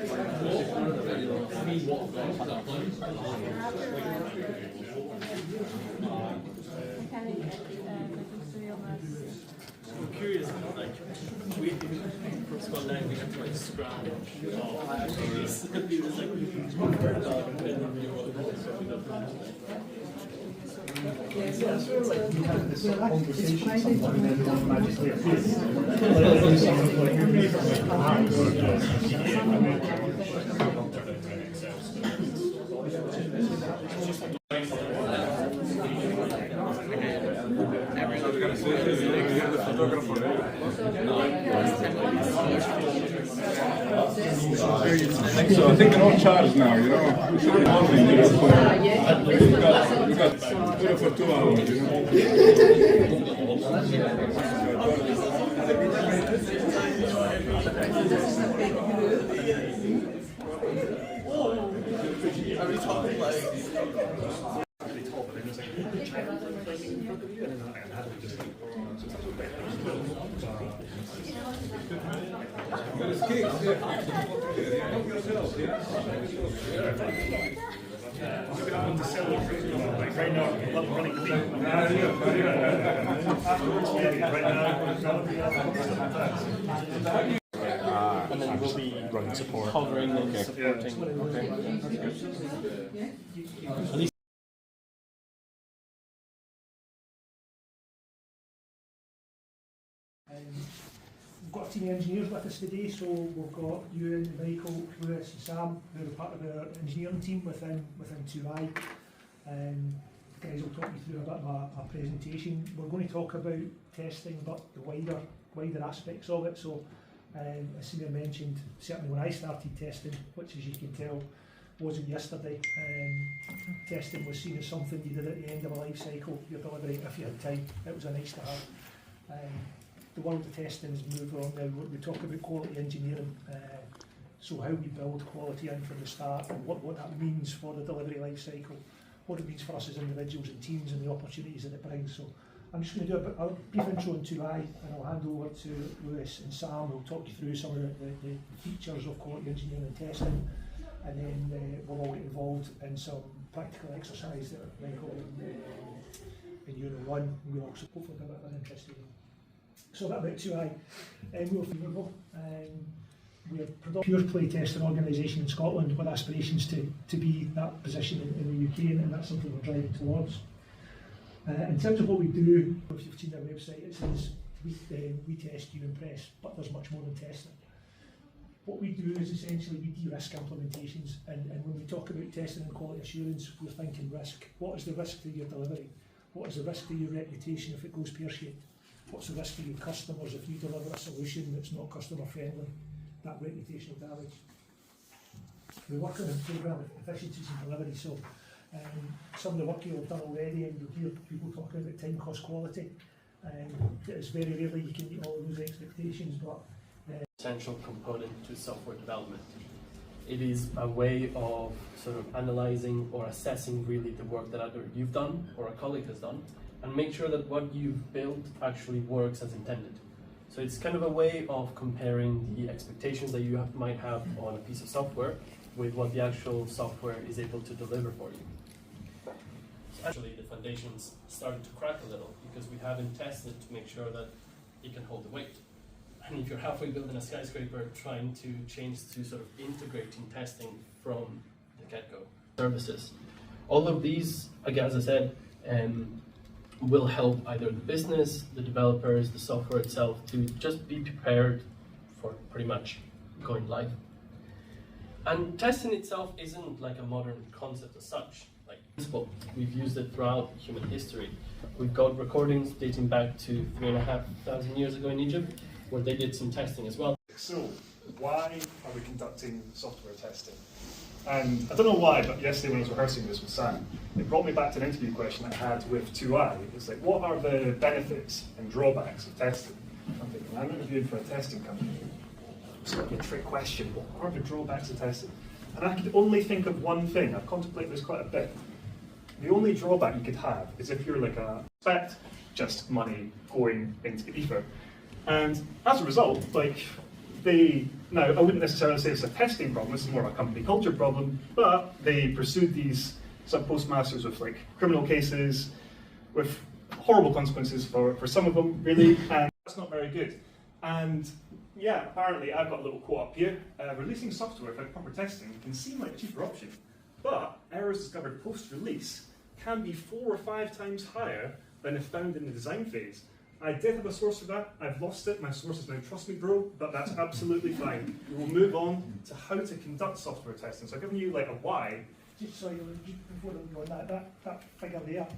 I'm curious, like, we from Scotland 9 we have to like scratch these like Yeah, sort of like you have this conversation someone and then magically appears. So I think they're all charged now, you know. We should be morning, you know. We got put it for 2 hours, you know. Are we talking like There's cakes, yeah. Help yourself, yeah. Right now, running clean. and then we'll be Running support. covering and supporting. Okay. At least We've got a team of engineers with us today, so we've got Ewan, Michael, Lewis and Sam, who are part of our engineering team within 2i. The guys will talk you through a bit of a presentation. We're going to talk about testing, but the wider aspects of it. So as Senior mentioned, certainly when I started testing, which as you can tell wasn't yesterday, testing was seen as something you did at the end of a life cycle. You're delivering if you had time. It was a nice to have. The world of testing has moved on now. We talk about quality engineering, so how we build quality in from the start and what that means for the delivery life cycle, what it means for us as individuals and teams and the opportunities that it brings. So I'm just going to do a brief intro on 2i and I'll hand over to Lewis and Sam who will talk you through some of the features of quality engineering and testing, and then we'll all get involved in some practical exercise that Michael and you will run. We'll also hopefully have a bit of an interest in. So that about 2i. We're Favourable. We're a pure play testing organisation in Scotland with aspirations to be that position in the UK, and that's something we're driving towards. In terms of what we do, if you've seen our website, it says we test, you impress, but there's much more than testing. What we do is essentially we de-risk implementations, and when we talk about testing and quality assurance, we're thinking risk. What is the risk to your delivery? What is the risk to your reputation if it goes pear-shaped? What's the risk to your customers if you deliver a solution that's not customer friendly? That reputational damage. We work on program efficiencies and delivery, so some of the work you'll have done already, and you'll hear people talking about time, cost, quality. It's very rarely you can meet all of those expectations, but essential component to software development. It is a way of sort of analyzing or assessing really the work that either you've done or a colleague has done, and make sure that what you've built actually works as intended. So it's kind of a way of comparing the expectations that you might have on a piece of software with what the actual software is able to deliver for you. Actually, the foundations started to crack a little because we haven't tested to make sure that it can hold the weight. And if you're halfway building a skyscraper, trying to change to sort of integrating testing from the get-go. Services. All of these, again, as I said, will help either the business, the developers, the software itself to just be prepared for pretty much going live. And testing itself isn't like a modern concept as such. Like principle, we've used it throughout human history. We've got recordings dating back to 3,500 years ago in Egypt, where they did some testing as well. So, why are we conducting software testing? And I don't know why, but yesterday when I was rehearsing this with Sam, it brought me back to an interview question I had with 2i. It's like, what are the benefits and drawbacks of testing? I'm thinking, I'm interviewing for a testing company. It's like a trick question. What are the drawbacks of testing? And I could only think of one thing. I've contemplated this quite a bit. The only drawback you could have is if you're like expect just money going into the ether. And as a result, like, Now, I wouldn't necessarily say it's a testing problem, it's more of a company culture problem, but they pursued these sub-postmasters with like criminal cases, with horrible consequences for some of them, really, and that's not very good. And yeah, apparently, I've got a little quote up here, releasing software without proper testing can seem like a cheaper option, but errors discovered post-release can be 4 or 5 times higher than if found in the design phase. I did have a source for that, I've lost it, my source is now trust me bro, but that's absolutely fine. We will move on to how to conduct software testing. So I've given you like a why. Just so you before we go on that figure there,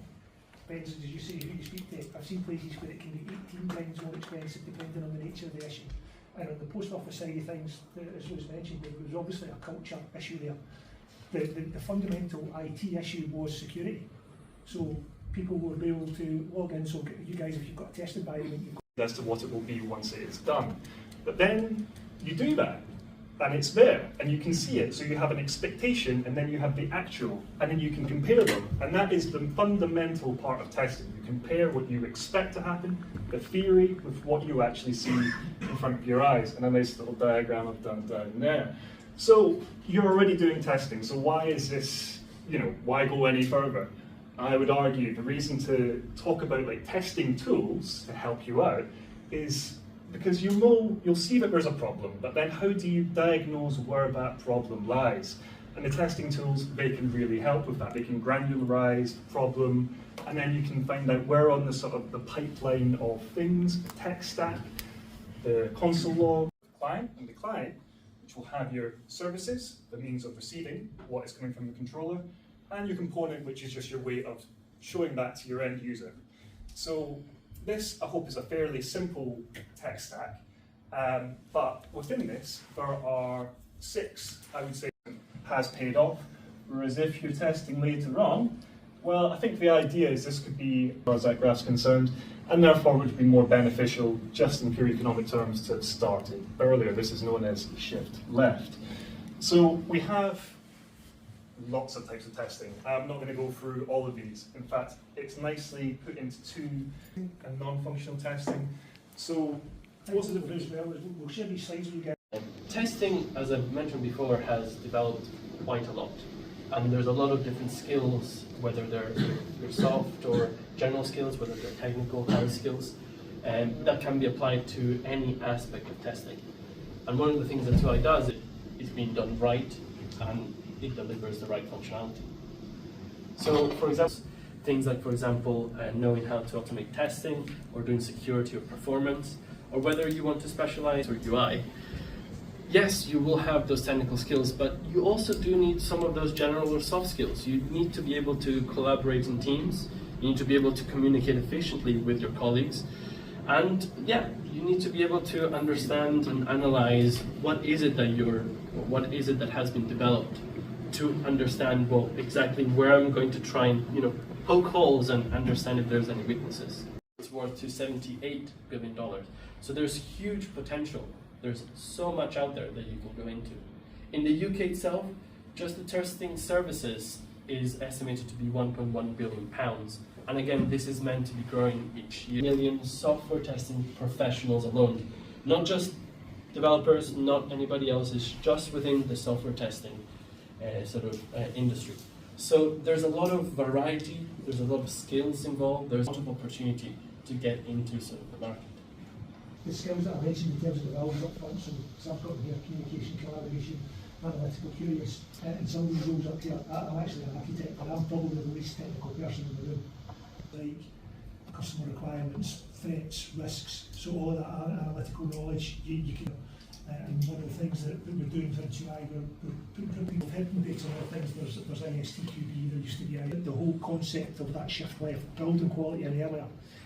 depends, as you say, who you speak to. I've seen places where it can be 18 times more expensive depending on the nature of the issue. And on the post office side of things, as was mentioned, there was obviously a culture issue there. The fundamental IT issue was security. So people will be able to log in, so you guys, if you've got a test environment, you've got As to what it will be once it is done. But then you do that, and it's there, and you can see it, so you have an expectation, and then you have the actual, and then you can compare them. And that is the fundamental part of testing. You compare what you expect to happen, the theory, with what you actually see in front of your eyes. And a nice little diagram I've done down there. So you're already doing testing, so why is this, why go any further? I would argue the reason to talk about like testing tools to help you out is because you'll see that there's a problem, but then how do you diagnose where that problem lies? And the testing tools, they can really help with that. They can granularize the problem, and then you can find out where on the sort of the pipeline of things, the tech stack, the console log, the client, and the client, which will have your services, the means of receiving what is coming from the controller, and your component, which is just your way of showing that to your end user. So this, I hope, is a fairly simple tech stack, but within this, there are 6, I would say, has paid off, whereas if you're testing later on, well, I think the idea is this could be, as far as that graph's concerned, and therefore would be more beneficial just in pure economic terms to start it earlier. This is known as shift left. So we have lots of types of testing. I'm not going to go through all of these. In fact, it's nicely put into 2 and non-functional testing. So what's the difference as well is we'll share these slides with you guys. Testing, as I've mentioned before, has developed quite a lot. And there's a lot of different skills, whether they're soft or general skills, whether they're technical, hard skills, that can be applied to any aspect of testing. And one of the things that 2i does is being done right, and it delivers the right functionality. So, for example, things like, for example, knowing how to automate testing, or doing security or performance, or whether you want to specialize or UI. Yes, you will have those technical skills, but you also do need some of those general or soft skills. You need to be able to collaborate in teams, you need to be able to communicate efficiently with your colleagues, and yeah, you need to be able to understand and analyze what is it that has been developed, to understand, well, exactly where I'm going to try and, poke holes and understand if there's any weaknesses. It's worth to $78 billion. So there's huge potential. There's so much out there that you can go into. In the UK itself, just the testing services is estimated to be £1.1 billion. And again, this is meant to be growing each year. Million software testing professionals alone. Not just developers, not anybody else, it's just within the software testing industry. So there's a lot of variety, there's a lot of skills involved, there's a lot of opportunity to get into sort of the market. The skills that I mentioned in terms of development up front, so I've got here communication, collaboration, analytical, curious, and some of these roles up here, I'm actually an architect, but I'm probably the least technical person in the room. Like customer requirements, threats, risks, so all of that analytical knowledge, you can. And one of the things that we're doing for 2i, we're putting people helping data on other things. There's ISTQB, there used to be the whole concept of that shift left, building quality in earlier.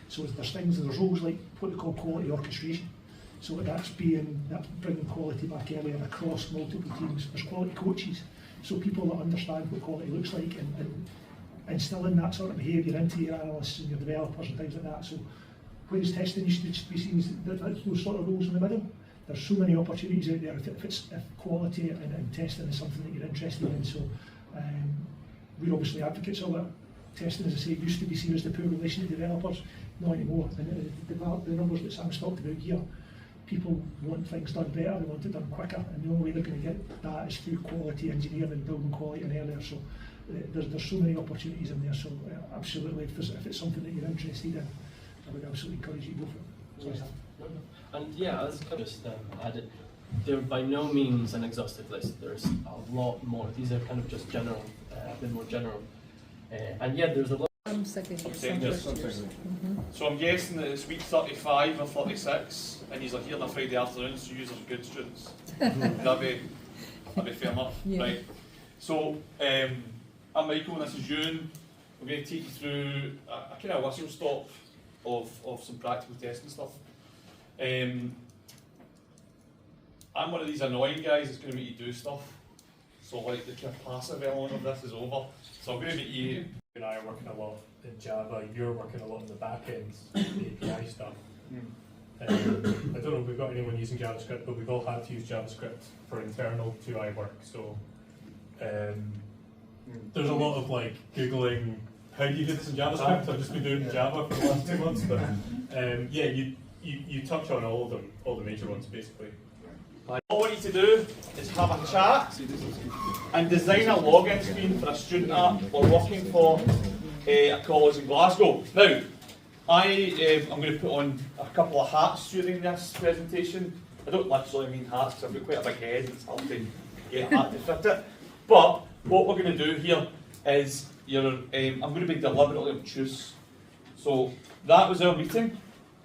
So there's roles like what they call quality orchestration. So that's bringing quality back earlier across multiple teams. There's quality coaches, so people that understand what quality looks like and instilling that sort of behaviour into your analysts and your developers and things like that. So whereas testing used to be seen as those sort of roles in the middle, there's so many opportunities out there if quality and testing is something that you're interested in. So we're obviously advocates of it. Testing, as I say, used to be seen as the poor relation to developers, not anymore. And the numbers that Sam's talked about here, people want things done better, they want it done quicker, and the only way they're going to get that is through quality engineering and building quality and earlier. So there's so many opportunities in there. So absolutely, if it's something that you're interested in, I would absolutely encourage you to go for it. And yeah, as I just added, they're by no means an exhaustive list. There's a lot more. These are kind of just general, a bit more general. And yeah, there's a lot. Second year, Second some year, first years. So I'm guessing that it's week 35 or 36, and you're here on a Friday afternoon, so you are good students. That'd be fair enough, Yeah. right? So I'm Michael, and this is Ewan. We're going to take you through a kind of whistle stop of some practical testing stuff. I'm one of these annoying guys that's going to make you do stuff. So like the kind of passive element of this is over. So I'm going to make you. And I are working a lot in Java, you're working a lot in the back end, the API stuff. I don't know if we've got anyone using JavaScript, but we've all had to use JavaScript for internal 2i work. So there's a lot of like Googling, how do you do this in JavaScript? I've just been doing Java for the last 2 months, but yeah, you touch on all of them, all the major ones basically. All I want you to do is have a chat and design a login screen for a student app we're working for a college in Glasgow. Now, I'm going to put on a couple of hats during this presentation. I don't literally mean hats because I've got quite a big head and it's hard to get a hat to fit it. But what we're going to do here is I'm going to be deliberately obtuse. So that was our meeting.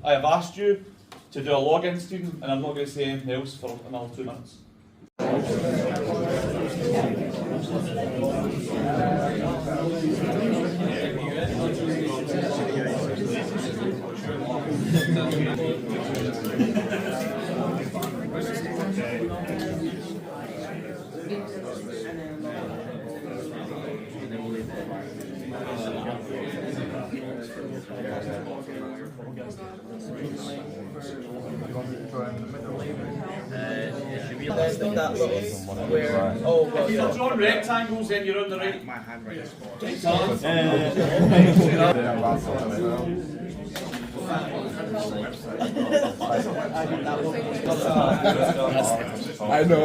I have asked you to do a login screen, and I'm not going to say anything else for another 2 minutes. If you're drawing rectangles, then you're on the right. My handwriting I know.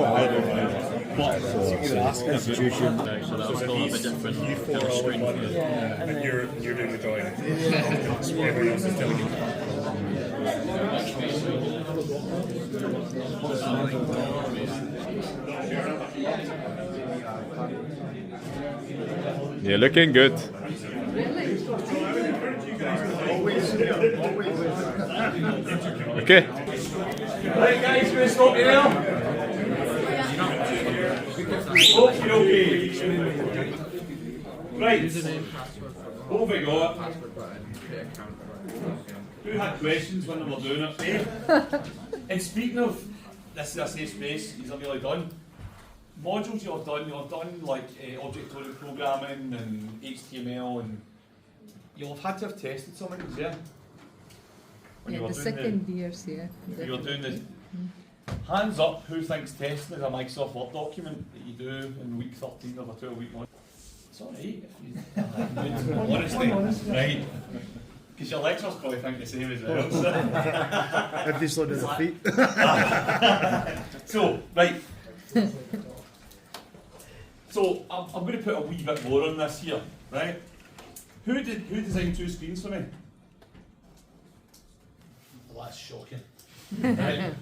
Institution, so that's still a bit different kind of screen. And you're doing the drawing. Everyone else is telling you. You're looking good. Okay. Right, guys, we're going to stop you there. Okay. Right. What have we got? Who had questions when they were doing it? And speaking of, this is a safe space, these are nearly done. Modules you've done like object-oriented programming and HTML, and you'll have had to have tested some of these, yeah? When you Yeah, were the doing second years, yeah. you were doing this. Hands up, who thinks testing is a Microsoft Word document that you do in week 13 of a 12-week month? It's alright if you honestly, right? Because your lecturers probably think the same as well. So. Everything's slowed down the feet. So, right. So I'm going to put a wee bit more on this here, right? Who designed 2 screens for me? Well, that's shocking. Right?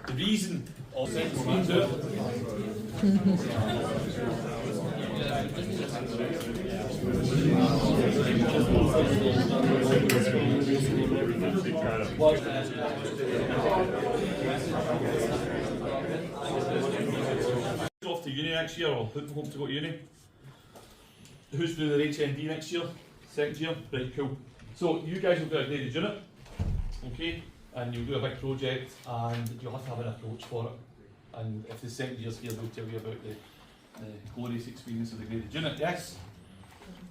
The reason I'll send screen to it. Off to uni next year, or hope to go to uni. Who's doing their HND next year? Second year? Right, cool. So you guys will do a graded unit, okay? And you'll do a big project, and you'll have to have an approach for it. And if the second year's here, they'll tell you about the glorious experience of the graded unit. Yes?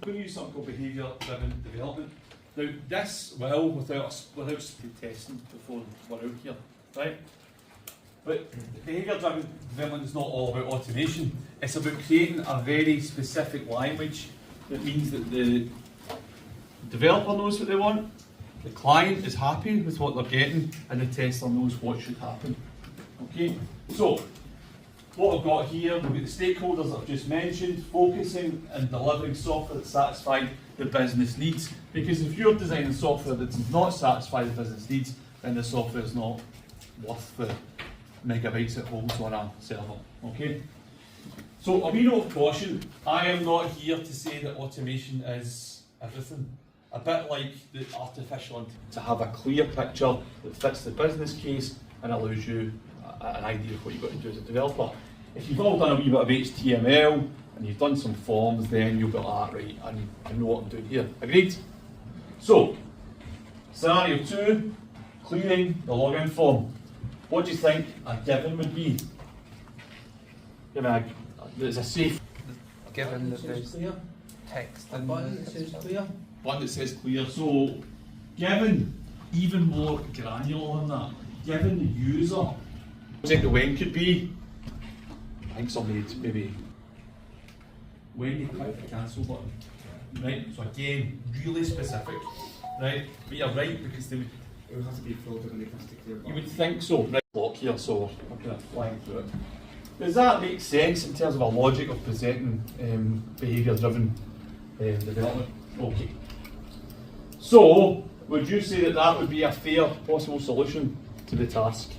We're going to use something called behaviour-driven development. Now, this will, without speed testing before we're out here, right? But behaviour-driven development is not all about automation. It's about creating a very specific language that means that the developer knows what they want, the client is happy with what they're getting, and the tester knows what should happen. Okay, so what I've got here, we've got the stakeholders I've just mentioned, focusing and delivering software that satisfies the business needs. Because if you're designing software that does not satisfy the business needs, then the software is not worth the megabytes it holds on a server. Okay? So a wee note of caution, I am not here to say that automation is everything. A bit like the artificial intelligence, to have a clear picture that fits the business case and allows you an idea of what you've got to do as a developer. If you've all done a wee bit of HTML and you've done some forms, then you'll be like, right, I know what I'm doing here. Agreed? So, scenario 2, clearing the login form. What do you think a given would be? Give me there's a safe Given that there's text and button that says clear. one that says clear. So, given even more granular than that, given the user, what do you think the when could be? I think somebody maybe when you click the cancel button, right? So again, really specific, right? But you're right, because they would. It would have to be filled when it comes to clear. You would think so. Right, block here, so we're kind of flying through it. Does that make sense in terms of a logic of presenting behaviour-driven development? Okay. So, would you say that that would be a fair possible solution to the task?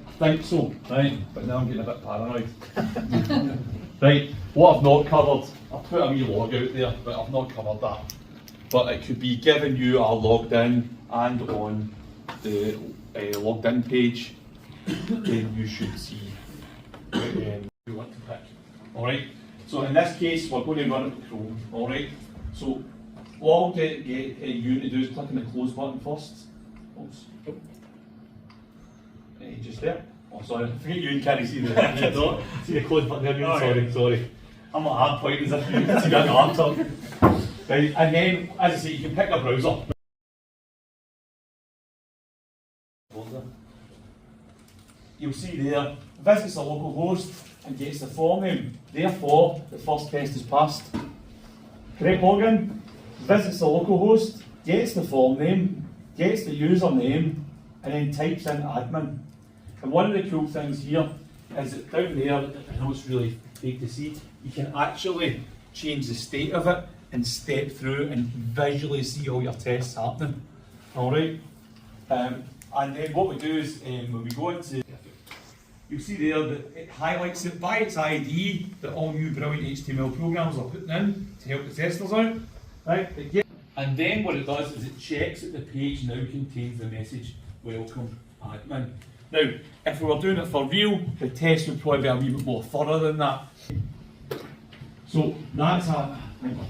I think so, right? But now I'm getting a bit paranoid. Right, what I've not covered, I've put a wee log out there, but I've not covered that. But it could be given you are logged in and on the logged in page, then you should see you want to pick. Alright, so in this case we're going to run it with Chrome. Alright, so all I'll get you to do is click on the close button first. Oops. Just there. Oh, sorry, I forget you can't see the see the close button there. Oh, sorry. I'm at hard point as if you can see that on laptop. Right, and then, as I say, you can pick a browser. You'll see there, visits a local host and gets the form name. Therefore, the first test is passed. Correct login, visits the local host, gets the form name, gets the username, and then types in admin. And one of the cool things here is that down there, I know it's really fake to see, you can actually change the state of it and step through and visually see all your tests happening. Alright? And then what we do is when we go into, you'll see there that it highlights it by its ID that all you brilliant HTML programs are putting in to help the testers out. Right? And then what it does is it checks that the page now contains the message, welcome admin. Now, if we were doing it for real, the test would probably be a wee bit more thorough than that. So that's a,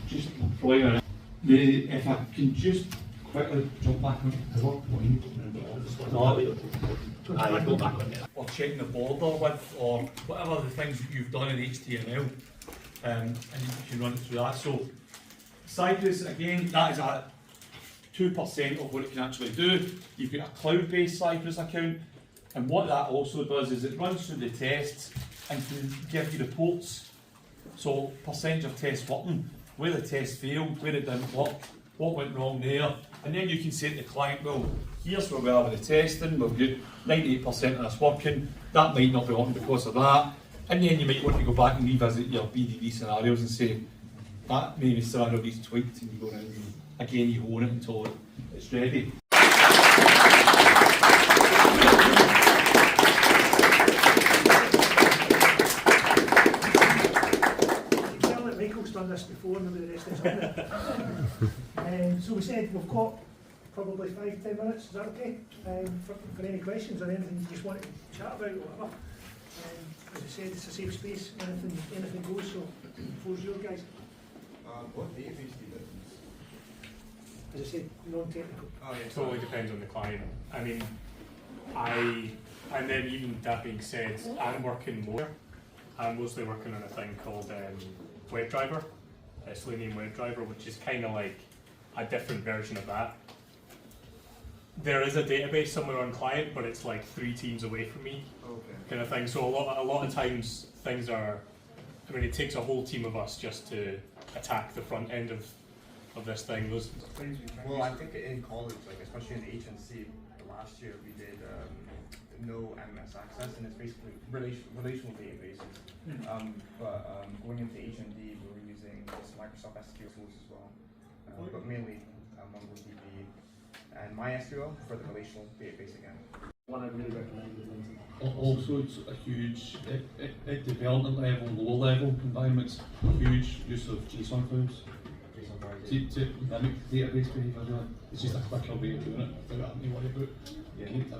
just playing if I can just quickly jump back on or checking the border width or whatever the things that you've done in HTML, and you can run it through that. So Cypress, again, that is at 2% of what it can actually do. You've got a cloud-based Cypress account, and what that also does is it runs through the tests and can give you reports. So percentage of tests working, where the test failed, where it didn't work, what went wrong there, and then you can say to the client, well, here's where we are with the testing, we've got 98% of this working, that might not be working because of that, and then you might want to go back and revisit your BDD scenarios and say, that maybe scenario needs tweaked, and you go around and again you hone it until it's ready. Michael's done this before, nobody the rest of us. So we said we've got probably 5-10 minutes, is that okay? For any questions or anything you just want to chat about or whatever. As I said, it's a safe space, anything goes, so the floor's yours, guys. What database do you use? As I said, non-technical. Oh, yeah, It totally depends on the client. I mean, and then even that being said, I'm mostly working on a thing called WebDriver, Selenium WebDriver, which is kind of like a different version of that. There is a database somewhere on client, but it's like 3 teams away from me, kind of thing. So a lot of times things are, I mean, it takes a whole team of us just to attack the front end of of this thing. Those Things we can Well, use. I think in college, like especially in HNC, last year we did no MS access, and it's basically relational databases. But going into HND, we were using this Microsoft SQL tools as well, but mainly MongoDB and MySQL for the relational database again. One I'd really recommend is Lindsay. Also, it's a huge, at development level, low level environments, huge use of JSON files. To mimic database behaviour, really. It's just a quicker way of doing it without having to worry about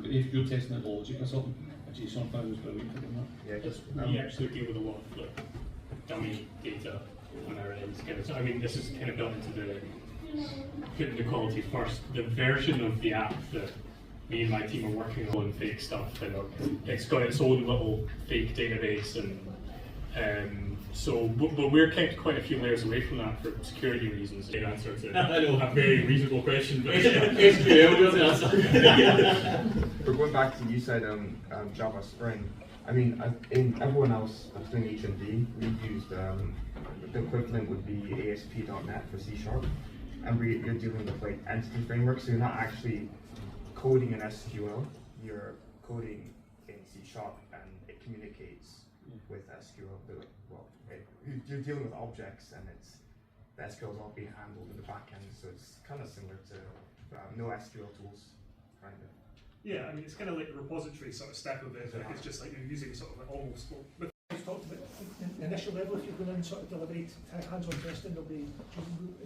if you're testing it logic or something, a JSON file is brilliant for doing that. Yeah, just we actually deal with a lot of like dummy data on our end. So, I mean, this is kind of built into the putting the quality first. The version of the app that me and my team are working on fake stuff, and it's got its own little fake database, and but we're kept quite a few layers away from that for security reasons. The answer to a very reasonable question, but SQL does the answer. But going back to you said Java Spring. I mean, in everyone else that's doing HND, we used the equivalent would be ASP.NET for C#, and you're dealing with like entity frameworks, so you're not actually coding in SQL, you're coding in C#, and it communicates with SQL. You're dealing with objects, and the SQL is all being handled in the back end, so it's kind of similar to no SQL tools, kind of. Yeah, I mean, it's kind of like a repository sort of step of it. Like it's just like you're using sort of like almost. But We've talked about the initial level. If you're going in sort of delivery hands-on testing, there'll be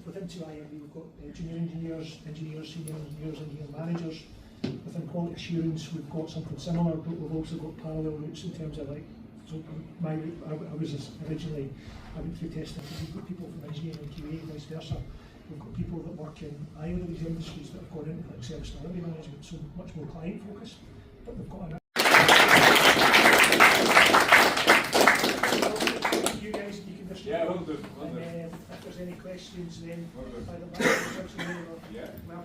within 2IMB we've got junior engineers, senior engineers, engineer managers. Within quality assurance, we've got something similar, but we've also got parallel routes in terms of like. So my route, I was originally I went through testing. We've got people from engineering and QA, vice versa. We've got people that work in either of these industries that have gone into like service delivery management, so much more client focused. But we've got you guys, you can just Yeah, will do. and if there's any questions, then by the way, Yeah. well,